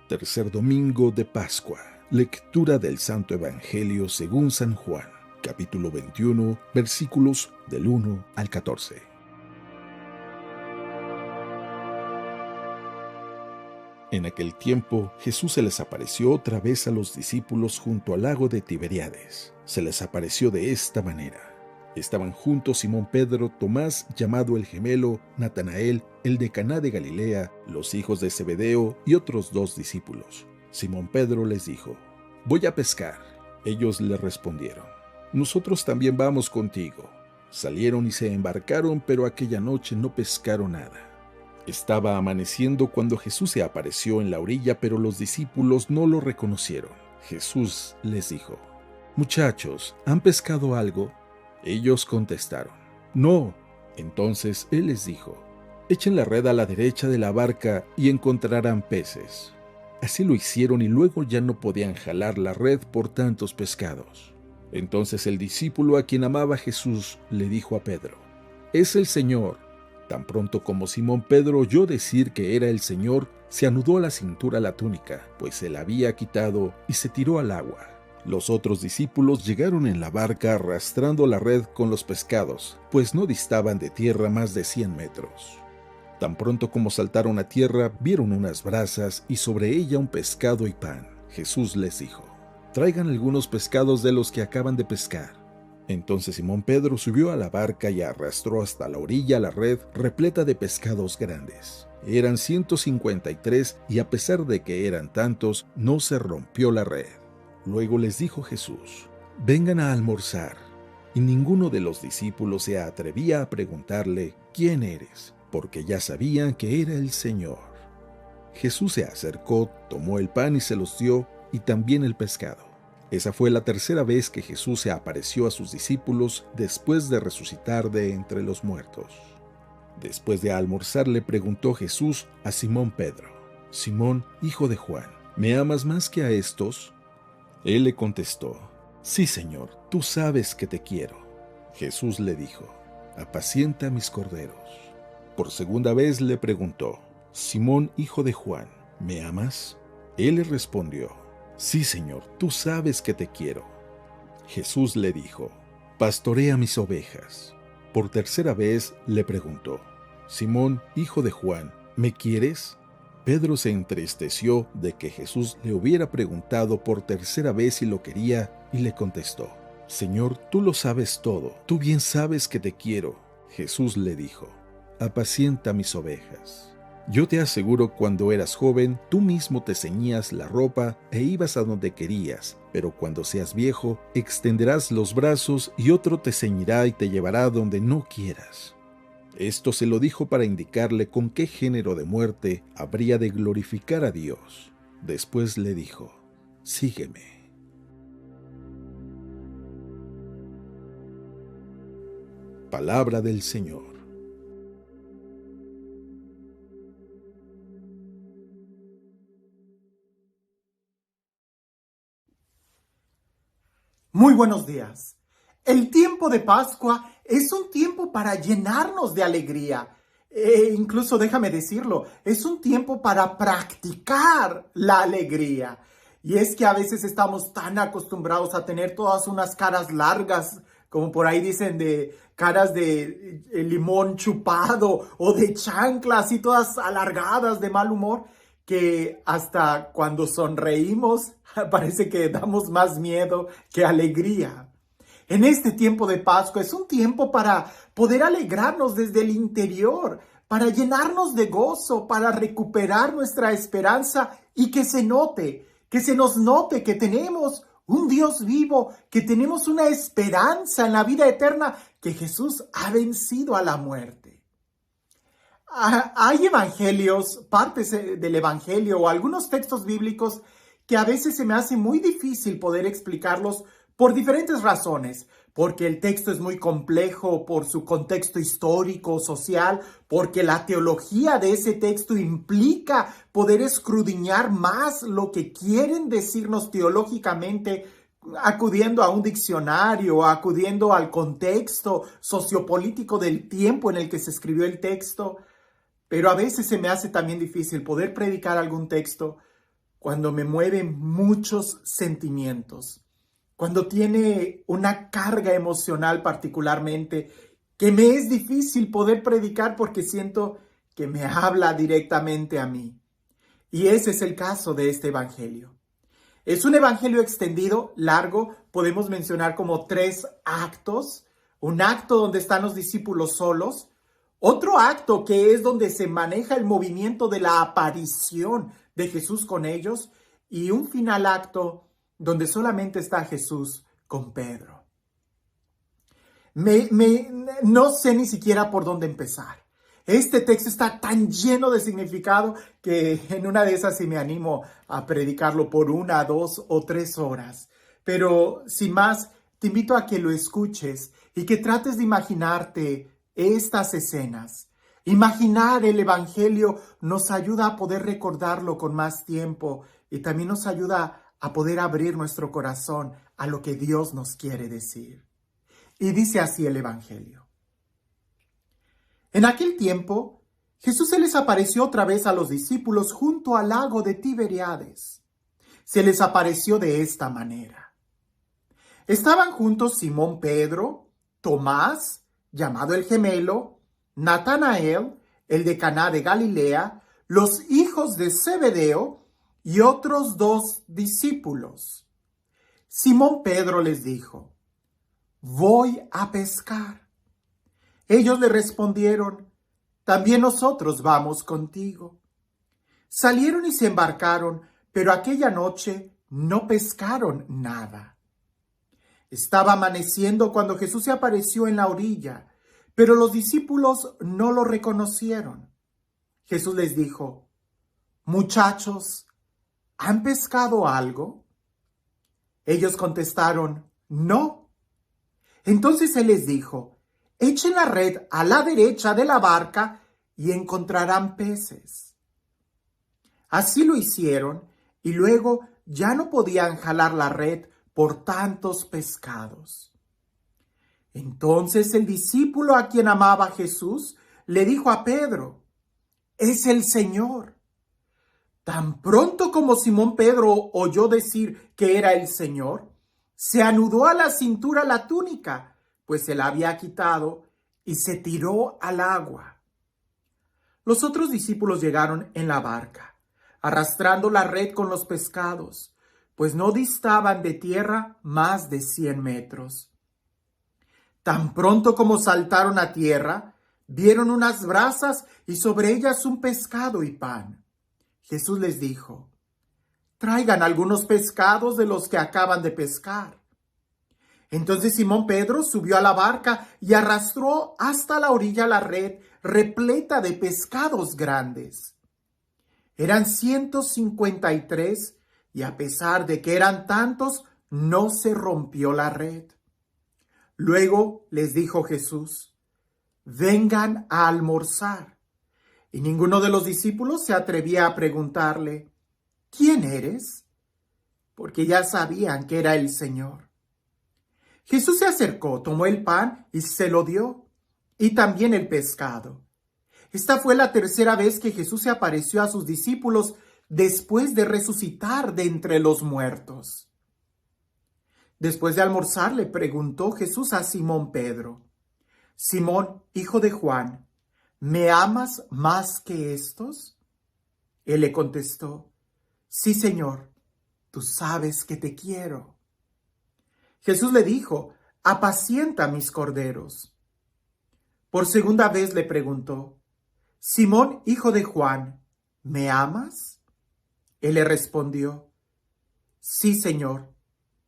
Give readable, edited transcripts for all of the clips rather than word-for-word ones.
Tercer domingo de Pascua. Lectura del Santo Evangelio según San Juan, capítulo 21, versículos del 1 al 14. En aquel tiempo, Jesús se les apareció otra vez a los discípulos junto al lago de Tiberíades. Se les apareció de esta manera. Estaban juntos Simón Pedro, Tomás, llamado el gemelo, Natanael, el de Caná de Galilea, los hijos de Zebedeo y otros 2 discípulos. Simón Pedro les dijo: «Voy a pescar». Ellos le respondieron: «Nosotros también vamos contigo». Salieron y se embarcaron, pero aquella noche no pescaron nada. Estaba amaneciendo cuando Jesús se apareció en la orilla, pero los discípulos no lo reconocieron. Jesús les dijo: «Muchachos, ¿han pescado algo?» Ellos contestaron: «No». Entonces él les dijo: «Echen la red a la derecha de la barca y encontrarán peces». Así lo hicieron y luego ya no podían jalar la red por tantos pescados. Entonces el discípulo a quien amaba Jesús le dijo a Pedro: «Es el Señor». Tan pronto como Simón Pedro oyó decir que era el Señor, se anudó a la cintura la túnica, pues se la había quitado, y se tiró al agua. Los otros discípulos llegaron en la barca arrastrando la red con los pescados, pues no distaban de tierra más de 100 metros. Tan pronto como saltaron a tierra, vieron unas brasas y sobre ella un pescado y pan. Jesús les dijo: «Traigan algunos pescados de los que acaban de pescar». Entonces Simón Pedro subió a la barca y arrastró hasta la orilla la red repleta de pescados grandes. Eran 153 y a pesar de que eran tantos, no se rompió la red. Luego les dijo Jesús: «Vengan a almorzar». Y ninguno de los discípulos se atrevía a preguntarle: «¿Quién eres?», porque ya sabían que era el Señor. Jesús se acercó, tomó el pan y se los dio, y también el pescado. Esa fue la tercera vez que Jesús se apareció a sus discípulos después de resucitar de entre los muertos. Después de almorzar le preguntó Jesús a Simón Pedro: «Simón, hijo de Juan, ¿me amas más que a estos?». Él le contestó: «Sí, Señor, tú sabes que te quiero». Jesús le dijo: «Apacienta mis corderos». Por segunda vez le preguntó: «Simón, hijo de Juan, ¿me amas?». Él le respondió: «Sí, Señor, tú sabes que te quiero». Jesús le dijo: «Pastorea mis ovejas». Por tercera vez le preguntó: «Simón, hijo de Juan, ¿me quieres?». Pedro se entristeció de que Jesús le hubiera preguntado por tercera vez si lo quería y le contestó: «Señor, tú lo sabes todo, tú bien sabes que te quiero». Jesús le dijo: «Apacienta mis ovejas». Yo te aseguro, cuando eras joven, tú mismo te ceñías la ropa e ibas a donde querías, pero cuando seas viejo, extenderás los brazos y otro te ceñirá y te llevará donde no quieras. Esto se lo dijo para indicarle con qué género de muerte habría de glorificar a Dios. Después le dijo: «Sígueme». Palabra del Señor. Muy buenos días. El tiempo de Pascua es un tiempo para llenarnos de alegría. Incluso déjame decirlo, es un tiempo para practicar la alegría. Y es que a veces estamos tan acostumbrados a tener todas unas caras largas, como por ahí dicen, de caras de limón chupado o de chanclas y todas alargadas de mal humor, que hasta cuando sonreímos parece que damos más miedo que alegría. En este tiempo de Pascua es un tiempo para poder alegrarnos desde el interior, para llenarnos de gozo, para recuperar nuestra esperanza y que se nos note que tenemos un Dios vivo, que tenemos una esperanza en la vida eterna, que Jesús ha vencido a la muerte. Hay evangelios, partes del evangelio o algunos textos bíblicos que a veces se me hace muy difícil poder explicarlos por diferentes razones, porque el texto es muy complejo, por su contexto histórico, social, porque la teología de ese texto implica poder escudriñar más lo que quieren decirnos teológicamente, acudiendo a un diccionario, acudiendo al contexto sociopolítico del tiempo en el que se escribió el texto. Pero a veces se me hace también difícil poder predicar algún texto cuando me mueven muchos sentimientos, cuando tiene una carga emocional particularmente que me es difícil poder predicar porque siento que me habla directamente a mí. Y ese es el caso de este evangelio. Es un evangelio extendido, largo, podemos mencionar como 3 actos. Un acto donde están los discípulos solos, otro acto que es donde se maneja el movimiento de la aparición de Jesús con ellos, y un final acto donde solamente está Jesús con Pedro. No sé ni siquiera por dónde empezar. Este texto está tan lleno de significado que en una de esas sí me animo a predicarlo por 1, 2 o 3 horas. Pero sin más, te invito a que lo escuches y que trates de imaginarte estas escenas. Imaginar el evangelio nos ayuda a poder recordarlo con más tiempo y también nos ayuda a poder abrir nuestro corazón a lo que Dios nos quiere decir. Y dice así el evangelio. En aquel tiempo, Jesús se les apareció otra vez a los discípulos junto al lago de Tiberíades. Se les apareció de esta manera. Estaban juntos Simón Pedro, Tomás, llamado el gemelo, Natanael, el de Caná de Galilea, los hijos de Zebedeo y otros 2 discípulos. Simón Pedro les dijo: «Voy a pescar». Ellos le respondieron: «También nosotros vamos contigo». Salieron y se embarcaron, pero aquella noche no pescaron nada. Estaba amaneciendo cuando Jesús se apareció en la orilla, pero los discípulos no lo reconocieron. Jesús les dijo: «Muchachos, ¿han pescado algo?». Ellos contestaron: «No». Entonces Él les dijo: «Echen la red a la derecha de la barca y encontrarán peces». Así lo hicieron y luego ya no podían jalar la red por tantos pescados. Entonces el discípulo a quien amaba Jesús le dijo a Pedro: «Es el Señor». Tan pronto como Simón Pedro oyó decir que era el Señor, se anudó a la cintura la túnica, pues se la había quitado, y se tiró al agua. Los otros discípulos llegaron en la barca, arrastrando la red con los pescados, pues no distaban de tierra más de 100 metros. Tan pronto como saltaron a tierra, vieron unas brasas y sobre ellas un pescado y pan. Jesús les dijo: «Traigan algunos pescados de los que acaban de pescar». Entonces Simón Pedro subió a la barca y arrastró hasta la orilla la red repleta de pescados grandes. Eran 153 y a pesar de que eran tantos, no se rompió la red. Luego les dijo Jesús: «Vengan a almorzar». Y ninguno de los discípulos se atrevía a preguntarle: «¿Quién eres?», porque ya sabían que era el Señor. Jesús se acercó, tomó el pan y se lo dio, y también el pescado. Esta fue la 3ª vez que Jesús se apareció a sus discípulos después de resucitar de entre los muertos. Después de almorzar, le preguntó Jesús a Simón Pedro: «Simón, hijo de Juan, ¿me amas más que estos?». Él le contestó: «Sí, Señor, tú sabes que te quiero». Jesús le dijo: «Apacienta mis corderos». Por 2ª vez le preguntó: «Simón, hijo de Juan, ¿me amas?». Él le respondió: «Sí, Señor,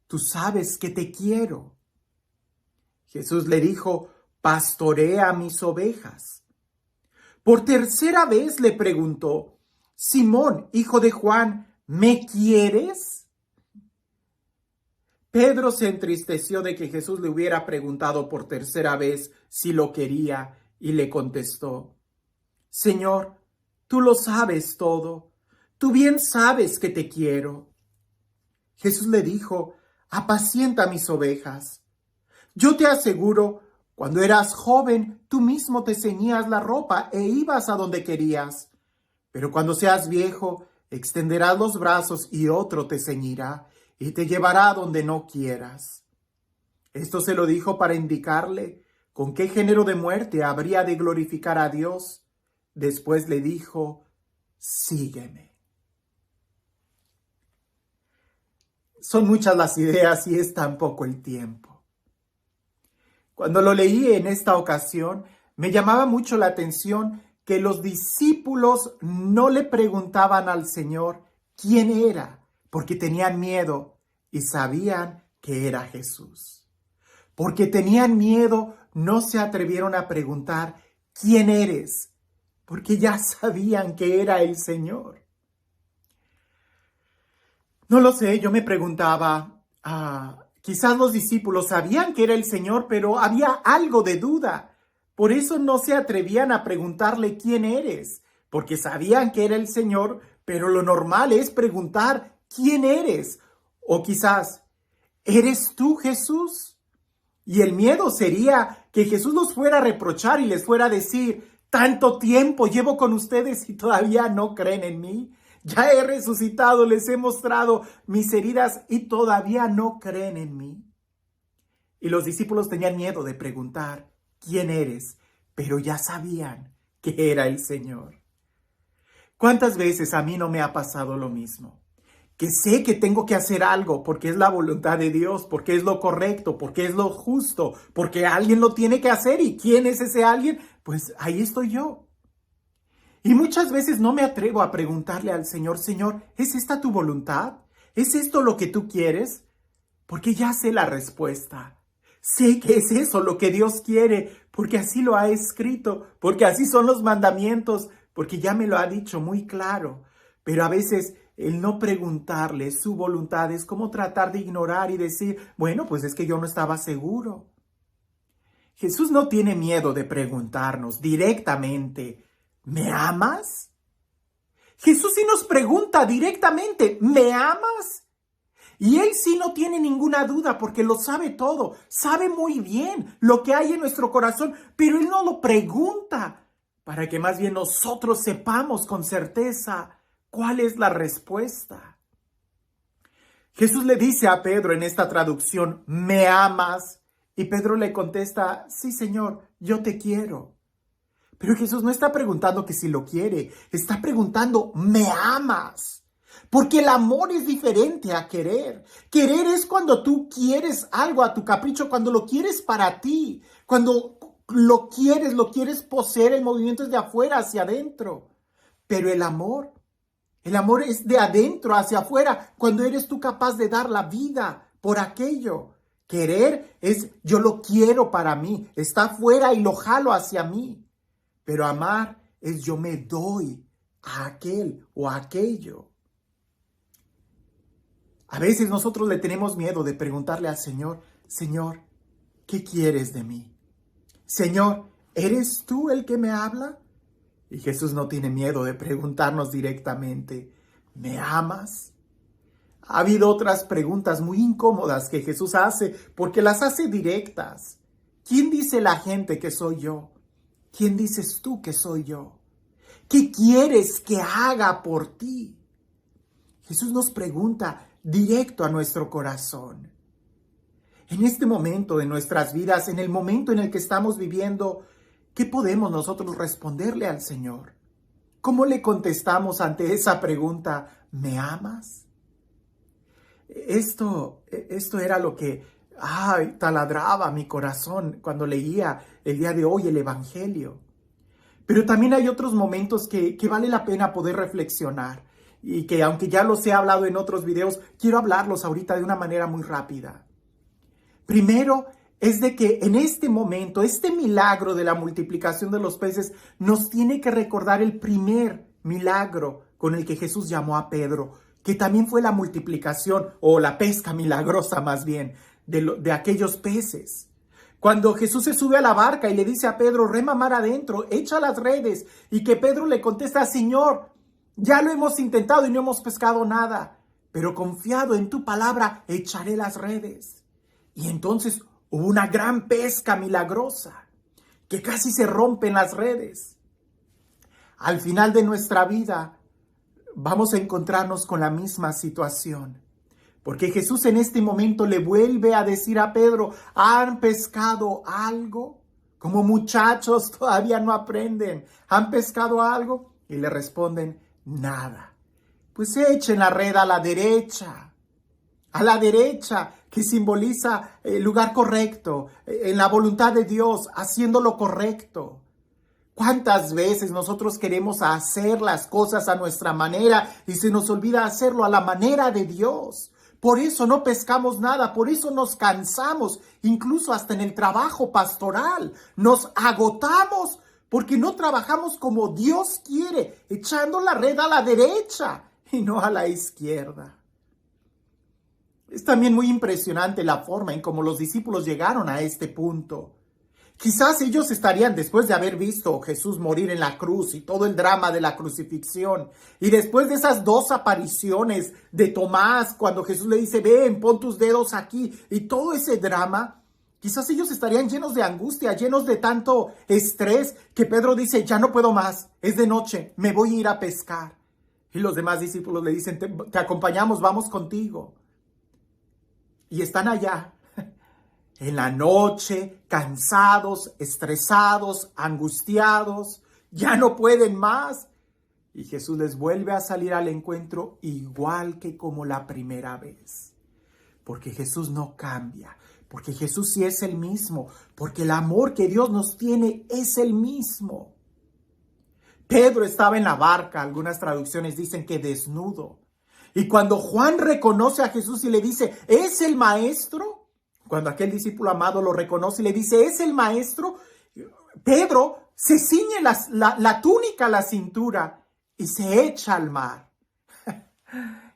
tú sabes que te quiero». Jesús le dijo: «Pastorea mis ovejas». Por 3ª vez le preguntó: «Simón, hijo de Juan, ¿me quieres?». Pedro se entristeció de que Jesús le hubiera preguntado por 3ª vez si lo quería y le contestó: «Señor, tú lo sabes todo. Tú bien sabes que te quiero». Jesús le dijo: «Apacienta mis ovejas. Yo te aseguro, cuando eras joven, tú mismo te ceñías la ropa e ibas a donde querías. Pero cuando seas viejo, extenderás los brazos y otro te ceñirá y te llevará a donde no quieras. Esto se lo dijo para indicarle con qué género de muerte habría de glorificar a Dios. Después le dijo, sígueme. Son muchas las ideas y es tan poco el tiempo. Cuando lo leí en esta ocasión, me llamaba mucho la atención que los discípulos no le preguntaban al Señor quién era, porque tenían miedo y sabían que era Jesús. Porque tenían miedo, no se atrevieron a preguntar quién eres, porque ya sabían que era el Señor. No lo sé, yo me preguntaba, quizás los discípulos sabían que era el Señor, pero había algo de duda. Por eso no se atrevían a preguntarle quién eres, porque sabían que era el Señor, pero lo normal es preguntar quién eres. O quizás, ¿eres tú Jesús? Y el miedo sería que Jesús los fuera a reprochar y les fuera a decir, tanto tiempo llevo con ustedes y todavía no creen en mí. Ya he resucitado, les he mostrado mis heridas y todavía no creen en mí. Y los discípulos tenían miedo de preguntar, ¿quién eres? Pero ya sabían que era el Señor. ¿Cuántas veces a mí no me ha pasado lo mismo? Que sé que tengo que hacer algo porque es la voluntad de Dios, porque es lo correcto, porque es lo justo, porque alguien lo tiene que hacer. ¿Y quién es ese alguien? Pues ahí estoy yo. Y muchas veces no me atrevo a preguntarle al Señor, Señor, ¿es esta tu voluntad? ¿Es esto lo que tú quieres? Porque ya sé la respuesta. Sé que es eso lo que Dios quiere, porque así lo ha escrito, porque así son los mandamientos, porque ya me lo ha dicho muy claro. Pero a veces el no preguntarle su voluntad es como tratar de ignorar y decir, bueno, pues es que yo no estaba seguro. Jesús no tiene miedo de preguntarnos directamente, ¿me amas? Jesús sí nos pregunta directamente, ¿me amas? Y Él sí no tiene ninguna duda porque lo sabe todo, sabe muy bien lo que hay en nuestro corazón, pero Él no lo pregunta para que más bien nosotros sepamos con certeza ¿cuál es la respuesta? Jesús le dice a Pedro en esta traducción, ¿me amas? Y Pedro le contesta, sí, Señor, yo te quiero. Pero Jesús no está preguntando que si lo quiere, está preguntando, ¿me amas? Porque el amor es diferente a querer. Querer es cuando tú quieres algo a tu capricho, cuando lo quieres para ti, cuando lo quieres poseer, el movimiento es de afuera hacia adentro. Pero el amor es de adentro hacia afuera, cuando eres tú capaz de dar la vida por aquello. Querer es yo lo quiero para mí, está afuera y lo jalo hacia mí. Pero amar es yo me doy a aquel o a aquello. A veces nosotros le tenemos miedo de preguntarle al Señor, Señor, ¿qué quieres de mí? Señor, ¿eres tú el que me habla? Y Jesús no tiene miedo de preguntarnos directamente, ¿me amas? Ha habido otras preguntas muy incómodas que Jesús hace porque las hace directas. ¿Quién dice la gente que soy yo? ¿Quién dices tú que soy yo? ¿Qué quieres que haga por ti? Jesús nos pregunta directo a nuestro corazón. En este momento de nuestras vidas, en el momento en el que estamos viviendo, ¿qué podemos nosotros responderle al Señor? ¿Cómo le contestamos ante esa pregunta? ¿Me amas? Esto era lo que taladraba mi corazón cuando leía el día de hoy el Evangelio. Pero también hay otros momentos que vale la pena poder reflexionar y que aunque ya los he hablado en otros videos, quiero hablarlos ahorita de una manera muy rápida. Primero es de que en este momento, este milagro de la multiplicación de los peces nos tiene que recordar el primer milagro con el que Jesús llamó a Pedro, que también fue la multiplicación o la pesca milagrosa más bien de aquellos peces. Cuando Jesús se sube a la barca y le dice a Pedro, rema mar adentro, echa las redes, y que Pedro le contesta, Señor, ya lo hemos intentado y no hemos pescado nada, pero confiado en tu palabra, echaré las redes. Y entonces hubo una gran pesca milagrosa, que casi se rompen las redes. Al final de nuestra vida, vamos a encontrarnos con la misma situación. Porque Jesús en este momento le vuelve a decir a Pedro, ¿han pescado algo? Como muchachos todavía no aprenden. ¿Han pescado algo? Y le responden, nada. Pues echen la red a la derecha, que simboliza el lugar correcto, en la voluntad de Dios, haciendo lo correcto. ¿Cuántas veces nosotros queremos hacer las cosas a nuestra manera y se nos olvida hacerlo a la manera de Dios? Por eso no pescamos nada, por eso nos cansamos, incluso hasta en el trabajo pastoral. Nos agotamos porque no trabajamos como Dios quiere, echando la red a la derecha y no a la izquierda. Es también muy impresionante la forma en cómo los discípulos llegaron a este punto. Quizás ellos estarían, después de haber visto a Jesús morir en la cruz y todo el drama de la crucifixión, y después de esas 2 apariciones de Tomás, cuando Jesús le dice, ven, pon tus dedos aquí, y todo ese drama, quizás ellos estarían llenos de angustia, llenos de tanto estrés, que Pedro dice, ya no puedo más, es de noche, me voy a ir a pescar. Y los demás discípulos le dicen, te acompañamos, vamos contigo. Y están allá, en la noche, cansados, estresados, angustiados, ya no pueden más. Y Jesús les vuelve a salir al encuentro igual que como la primera vez. Porque Jesús no cambia, porque Jesús sí es el mismo, porque el amor que Dios nos tiene es el mismo. Pedro estaba en la barca, algunas traducciones dicen que desnudo. Y cuando Juan reconoce a Jesús y le dice, ¿es el maestro? Cuando aquel discípulo amado lo reconoce y le dice, ¿es el maestro? Pedro se ciñe la túnica a la cintura y se echa al mar.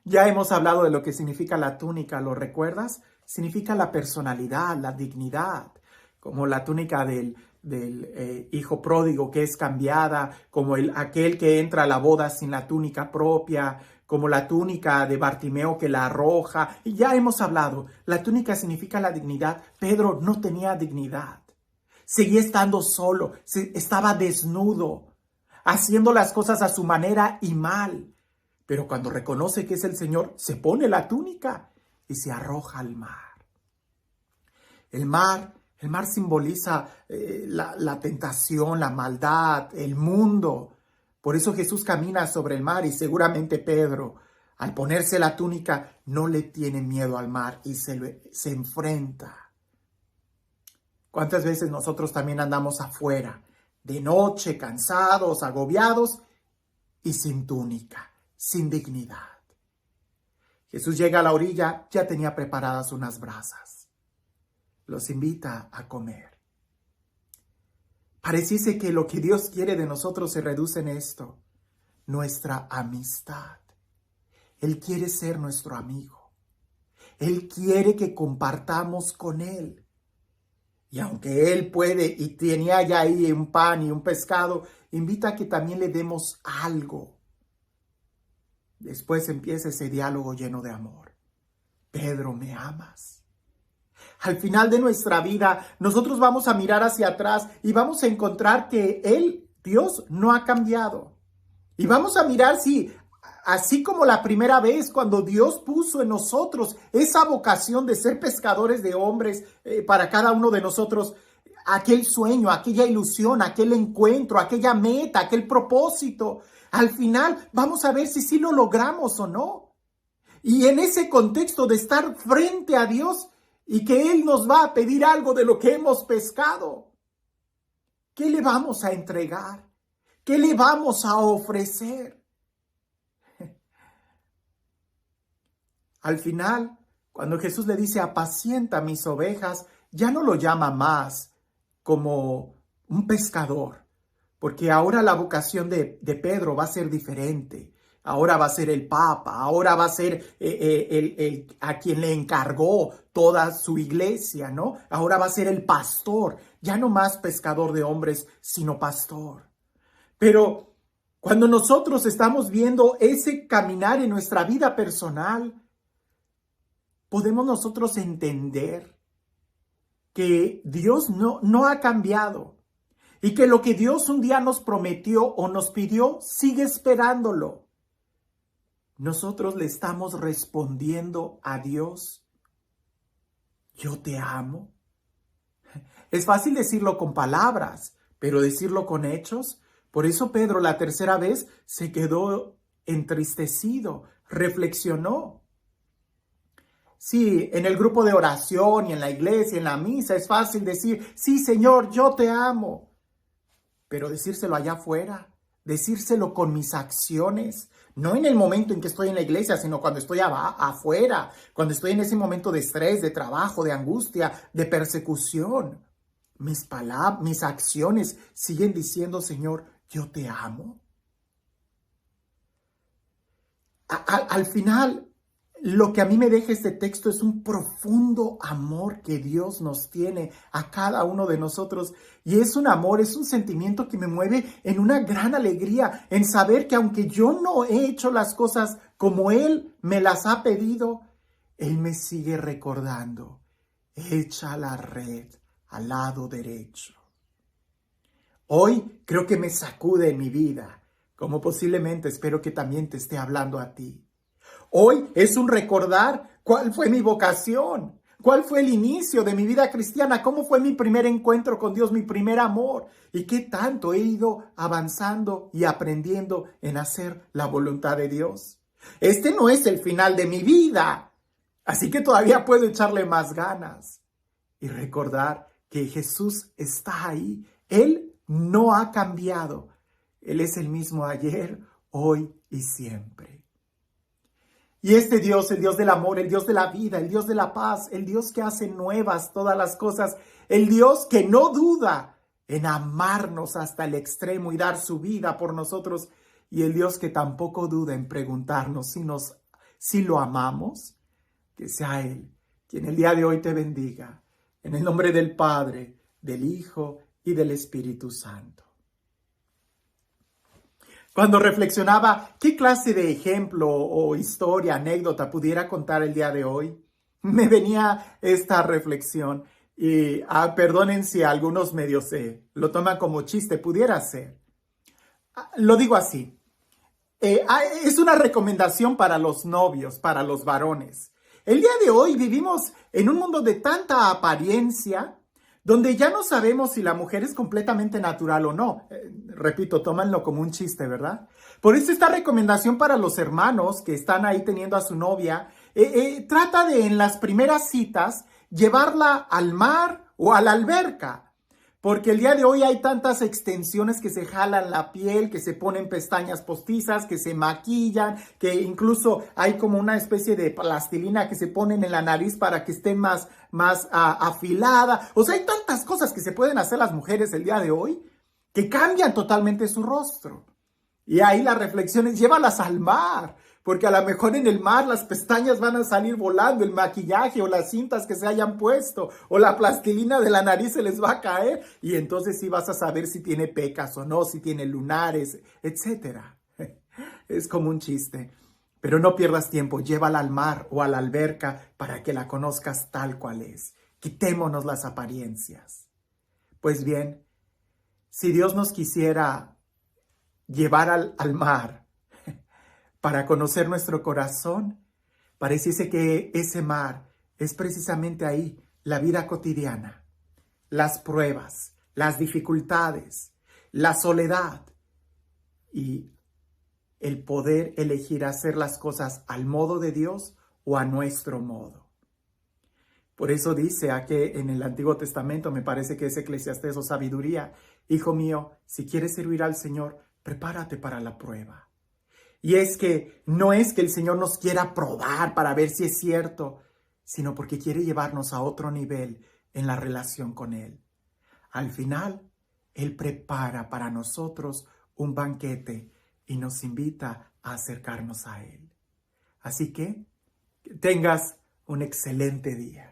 Ya hemos hablado de lo que significa la túnica, ¿lo recuerdas? Significa la personalidad, la dignidad, como la túnica del hijo pródigo que es cambiada, como aquel que entra a la boda sin la túnica propia, como la túnica de Bartimeo que la arroja. Y ya hemos hablado, la túnica significa la dignidad. Pedro no tenía dignidad. Seguía estando solo, estaba desnudo, haciendo las cosas a su manera y mal. Pero cuando reconoce que es el Señor, se pone la túnica y se arroja al mar. El mar simboliza la tentación, la maldad, el mundo. Por eso Jesús camina sobre el mar y seguramente Pedro, al ponerse la túnica, no le tiene miedo al mar y se enfrenta. ¿Cuántas veces nosotros también andamos afuera, de noche, cansados, agobiados y sin túnica, sin dignidad? Jesús llega a la orilla, ya tenía preparadas unas brasas. Los invita a comer. Pareciese que lo que Dios quiere de nosotros se reduce en esto, nuestra amistad. Él quiere ser nuestro amigo. Él quiere que compartamos con Él. Y aunque Él puede y tenía ya ahí un pan y un pescado, invita a que también le demos algo. Después empieza ese diálogo lleno de amor. Pedro, ¿me amas? Al final de nuestra vida, nosotros vamos a mirar hacia atrás y vamos a encontrar que Él, Dios, no ha cambiado. Y vamos a mirar si, así como la primera vez cuando Dios puso en nosotros esa vocación de ser pescadores de hombres para cada uno de nosotros, aquel sueño, aquella ilusión, aquel encuentro, aquella meta, aquel propósito, al final vamos a ver si sí lo logramos o no. Y en ese contexto de estar frente a Dios, y que Él nos va a pedir algo de lo que hemos pescado, ¿qué le vamos a entregar? ¿Qué le vamos a ofrecer? Al final, cuando Jesús le dice, apacienta mis ovejas, ya no lo llama más como un pescador, porque ahora la vocación de Pedro va a ser diferente. Ahora va a ser el Papa, ahora va a ser a quien le encargó toda su iglesia, ¿no? Ahora va a ser el pastor, ya no más pescador de hombres, sino pastor. Pero cuando nosotros estamos viendo ese caminar en nuestra vida personal, podemos nosotros entender que Dios no ha cambiado y que lo que Dios un día nos prometió o nos pidió, sigue esperándolo. nosotros le estamos respondiendo a Dios, yo te amo. Es fácil decirlo con palabras, pero decirlo con hechos. Por eso Pedro la tercera vez se quedó entristecido, reflexionó. Sí, en el grupo de oración y en la iglesia, en la misa, es fácil decir, sí, Señor, yo te amo. Pero decírselo allá afuera, decírselo con mis acciones, no en el momento en que estoy en la iglesia, sino cuando estoy afuera, cuando estoy en ese momento de estrés, de trabajo, de angustia, de persecución. Mis palabras, mis acciones siguen diciendo, Señor, yo te amo. Al final, lo que a mí me deja este texto es un profundo amor que Dios nos tiene a cada uno de nosotros. Y es un amor, es un sentimiento que me mueve en una gran alegría, en saber que aunque yo no he hecho las cosas como Él me las ha pedido, Él me sigue recordando. Echa la red al lado derecho. Hoy creo que me sacude en mi vida, como posiblemente espero que también te esté hablando a ti. Hoy es un recordar cuál fue mi vocación, cuál fue el inicio de mi vida cristiana, cómo fue mi primer encuentro con Dios, mi primer amor y qué tanto he ido avanzando y aprendiendo en hacer la voluntad de Dios. Este no es el final de mi vida, así que todavía puedo echarle más ganas y recordar que Jesús está ahí. Él no ha cambiado. Él es el mismo ayer, hoy y siempre. Y este Dios, el Dios del amor, el Dios de la vida, el Dios de la paz, el Dios que hace nuevas todas las cosas, el Dios que no duda en amarnos hasta el extremo y dar su vida por nosotros, y el Dios que tampoco duda en preguntarnos si lo amamos, que sea Él quien el día de hoy te bendiga. En el nombre del Padre, del Hijo y del Espíritu Santo. Cuando reflexionaba qué clase de ejemplo o historia, anécdota pudiera contar el día de hoy, me venía esta reflexión y perdonen si algunos medios lo toman como chiste, pudiera ser. Lo digo así, es una recomendación para los novios, para los varones. El día de hoy vivimos en un mundo de tanta apariencia, donde ya no sabemos si la mujer es completamente natural o no. Repito, tómanlo como un chiste, ¿verdad? Por eso esta recomendación para los hermanos que están ahí teniendo a su novia, trata de en las primeras citas llevarla al mar o a la alberca. Porque el día de hoy hay tantas extensiones que se jalan la piel, que se ponen pestañas postizas, que se maquillan, que incluso hay como una especie de plastilina que se ponen en la nariz para que esté más afilada. O sea, hay tantas cosas que se pueden hacer las mujeres el día de hoy que cambian totalmente su rostro. Y ahí la reflexión es, llévalas al mar, porque a lo mejor en el mar las pestañas van a salir volando, el maquillaje o las cintas que se hayan puesto o la plastilina de la nariz se les va a caer y entonces sí vas a saber si tiene pecas o no, si tiene lunares, etc. Es como un chiste, pero no pierdas tiempo, llévala al mar o a la alberca para que la conozcas tal cual es. Quitémonos las apariencias. Pues bien, si Dios nos quisiera llevar al mar, para conocer nuestro corazón, pareciese que ese mar es precisamente ahí, la vida cotidiana, las pruebas, las dificultades, la soledad y el poder elegir hacer las cosas al modo de Dios o a nuestro modo. Por eso dice aquí en el Antiguo Testamento, me parece que es Eclesiastés o Sabiduría, hijo mío, si quieres servir al Señor, prepárate para la prueba. Y es que no es que el Señor nos quiera probar para ver si es cierto, sino porque quiere llevarnos a otro nivel en la relación con Él. Al final, Él prepara para nosotros un banquete y nos invita a acercarnos a Él. Así que tengas un excelente día.